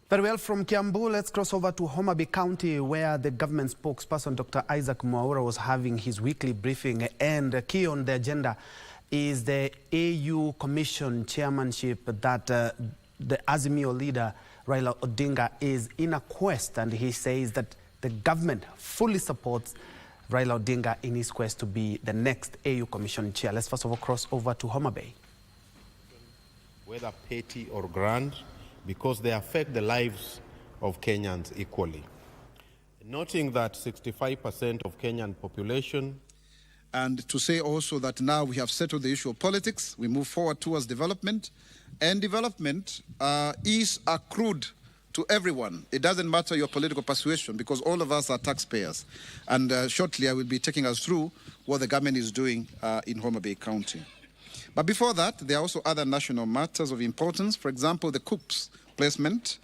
Very well, from Kiambu, let's cross over to Homa Bay County, where the government spokesperson, Dr. Isaac Mwaura, was having his weekly briefing. And key on the agenda is the AU Commission chairmanship that the Azimio leader, Raila Odinga, is in a quest. And he says that the government fully supports Raila Odinga in his quest to be the next AU Commission chair. Let's first of all cross over to Homa Bay. Whether petty or grand, because they affect the lives of Kenyans equally. Noting that 65% of Kenyan population. And to say also that now we have settled the issue of politics, we move forward towards development, and development is accrued to everyone. It doesn't matter your political persuasion, because all of us are taxpayers. And shortly I will be taking us through what the government is doing in Homa Bay County. But before that, there are also other national matters of importance. For example, the COOPS placement.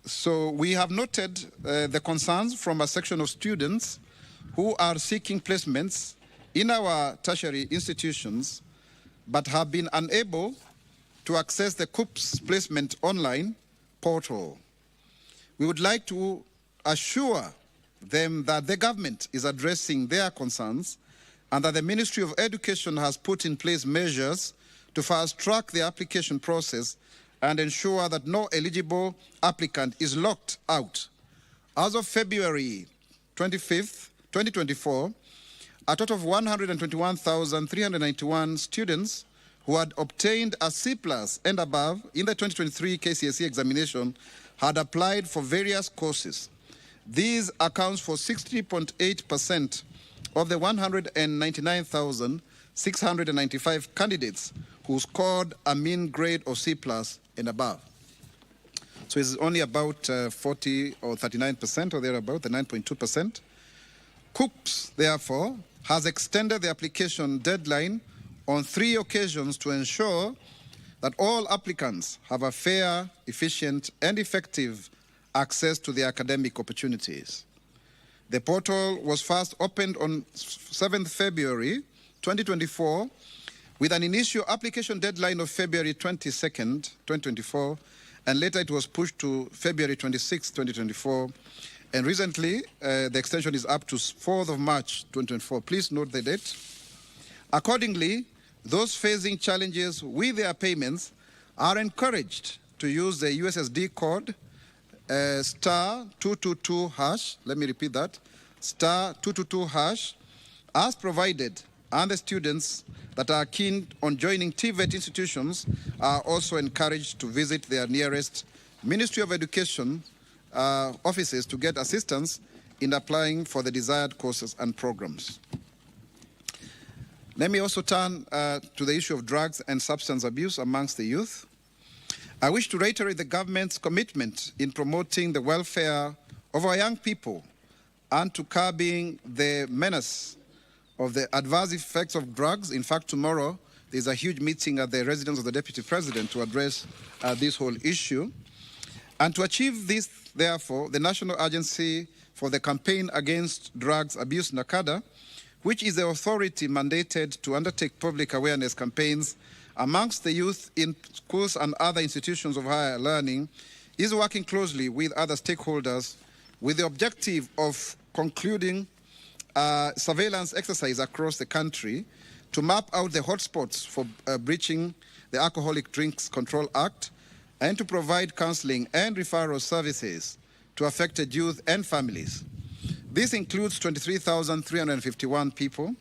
So we have noted the concerns from a section of students who are seeking placements in our tertiary institutions, but have been unable to access the COOPS placement online portal. We would like to assure them that the government is addressing their concerns and that the Ministry of Education has put in place measures to fast-track the application process and ensure that no eligible applicant is locked out. As of February 25th, 2024, a total of 121,391 students who had obtained a C+ and above in the 2023 KCSE examination had applied for various courses. These accounts for 60.8% of the 199,695 candidates who scored a mean grade of C+ and above. So it's only about 40 or 39% or thereabout, the 9.2%. COOPS, therefore, has extended the application deadline on 3 occasions to ensure that all applicants have a fair, efficient, and effective access to the academic opportunities. The portal was first opened on 7th February 2024 with an initial application deadline of February 22nd, 2024, and later it was pushed to February 26, 2024. And recently, the extension is up to 4th of March 2024. Please note the date. Accordingly, those facing challenges with their payments are encouraged to use the USSD code *222#. Let me repeat that. *222#, as provided, and the students that are keen on joining TVET institutions are also encouraged to visit their nearest Ministry of Education offices to get assistance in applying for the desired courses and programs. Let me also turn to the issue of drugs and substance abuse amongst the youth. I wish to reiterate the government's commitment in promoting the welfare of our young people and to curbing the menace of the adverse effects of drugs. In fact, tomorrow there's a huge meeting at the residence of the Deputy President to address this whole issue. And to achieve this, therefore, the National Agency for the Campaign Against Drugs Abuse, NACADA, which is the authority mandated to undertake public awareness campaigns amongst the youth in schools and other institutions of higher learning, is working closely with other stakeholders with the objective of concluding surveillance exercise across the country to map out the hotspots for breaching the Alcoholic Drinks Control Act and to provide counseling and referral services to affected youth and families. This includes 23,351 people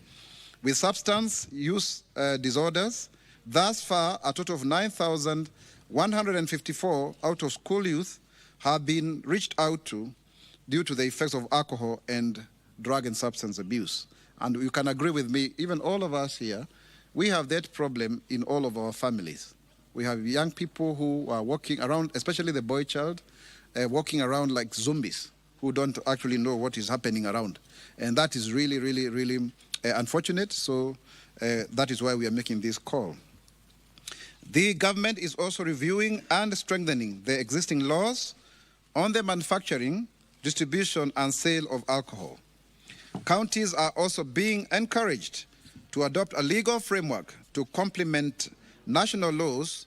with substance use disorders. Thus far, a total of 9,154 out-of-school youth have been reached out to due to the effects of alcohol and drug and substance abuse. And you can agree with me, even all of us here, we have that problem in all of our families. We have young people who are walking around, especially the boy child, walking around like zombies who don't actually know what is happening around. And that is really, really, really unfortunate. So that is why we are making this call. The government is also reviewing and strengthening the existing laws on the manufacturing, distribution, and sale of alcohol. Counties are also being encouraged to adopt a legal framework to complement national laws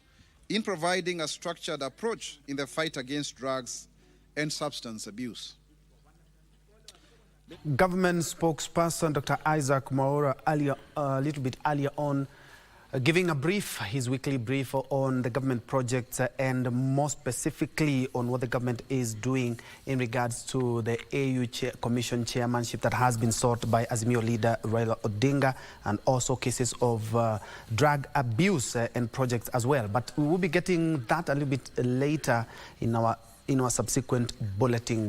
in providing a structured approach in the fight against drugs and substance abuse. Government spokesperson Dr. Isaac Mwaura a little bit earlier on giving a brief, his weekly brief on the government projects and more specifically on what the government is doing in regards to the AU Commission chairmanship that has been sought by Azimio leader Raila Odinga, and also cases of drug abuse and projects as well. But we will be getting that a little bit later in our subsequent bulletin.